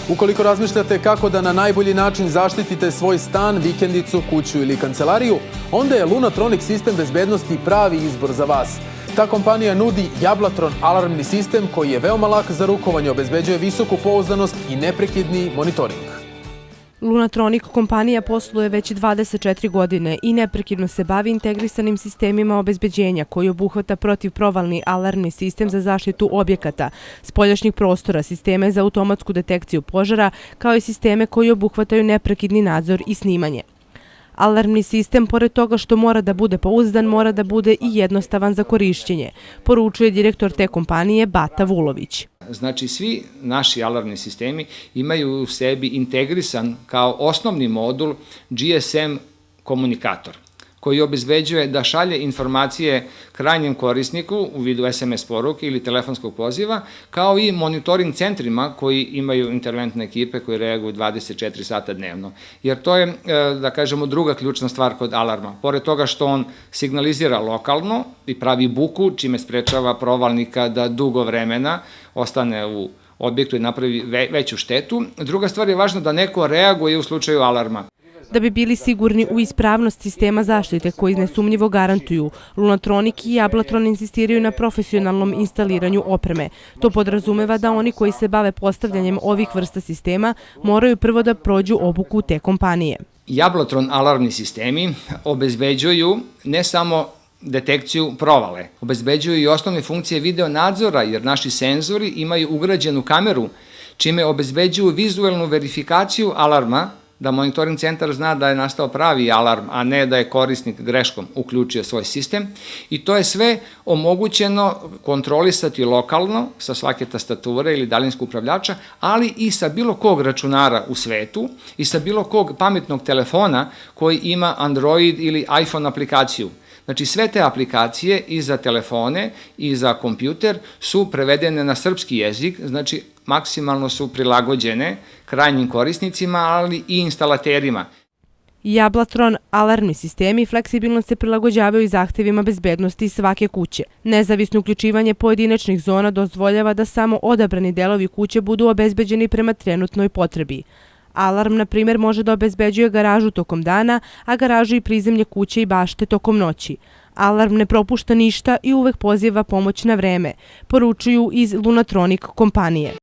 Ukoliko razmišljate kako da na najbolji način zaštitite svoj stan, vikendicu, kuću ili kancelariju, onda je Lunatronic sistem bezbednosti pravi izbor za vas. Ta kompanija nudi Jablatron alarmni sistem koji je veoma lak za rukovanje, obezbeđuje visoku pouzdanost i neprekidni monitoring. Lunatronic kompanija posluje već 24 godine i neprekidno se bavi integrisanim sistemima obezbeđenja koji obuhvata protivprovalni alarmni sistem za zaštitu objekata, spoljašnjih prostora, sisteme za automatsku detekciju požara, kao i sisteme koji obuhvataju neprekidni nadzor i snimanje. Alarmni sistem, pored toga što mora da bude pouzdan, mora da bude i jednostavan za korišćenje, poručuje direktor te kompanije Bata Vulović. Znači, svi naši alarmni sistemi imaju u sebi integrisan kao osnovni modul GSM komunikator, koji obezbeđuje da šalje informacije krajnjem korisniku u vidu SMS poruke ili telefonskog poziva, kao i monitoring centrima koji imaju interventne ekipe koji reaguju 24 sata dnevno. Jer to je, da kažemo, druga ključna stvar kod alarma. Pored toga što on signalizira lokalno i pravi buku, čime sprečava provalnika da dugo vremena ostane u objektu i napravi veću štetu. Druga stvar je važno da neko reaguje u slučaju alarma. Da bi bili sigurni u ispravnost sistema zaštite koji nesumnjivo garantuju, Lunatronic i Jablatron insistiraju na profesionalnom instaliranju opreme. To podrazumeva da oni koji se bave postavljanjem ovih vrsta sistema moraju prvo da prođu obuku te kompanije. Jablatron alarmni sistemi obezbeđuju ne samo detekciju provale, obezbeđuju i osnovne funkcije video nadzora, jer naši senzori imaju ugrađenu kameru, čime obezbeđuju vizuelnu verifikaciju alarma, da monitoring centar zna da je nastao pravi alarm, a ne da je korisnik greškom uključio svoj sistem. I to je sve omogućeno kontrolisati lokalno sa svake tastature ili daljinskog upravljača, ali i sa bilo kog računara u svetu i sa bilo kog pametnog telefona koji ima Android ili iPhone aplikaciju. Znači, sve te aplikacije i za telefone i za kompjuter su prevedene na srpski jezik, znači maksimalno su prilagođene krajnjim korisnicima, ali i instalaterima. Jablatron alarmni sistemi fleksibilno se prilagođavaju zahtevima bezbednosti svake kuće. Nezavisno uključivanje pojedinačnih zona dozvoljava da samo odabrani delovi kuće budu obezbeđeni prema trenutnoj potrebi. Alarm, na primjer, može da obezbeđuje garažu tokom dana, a garažu i prizemlje kuće i bašte tokom noći. Alarm ne propušta ništa i uvek poziva pomoć na vreme, poručuju iz Lunatronic kompanije.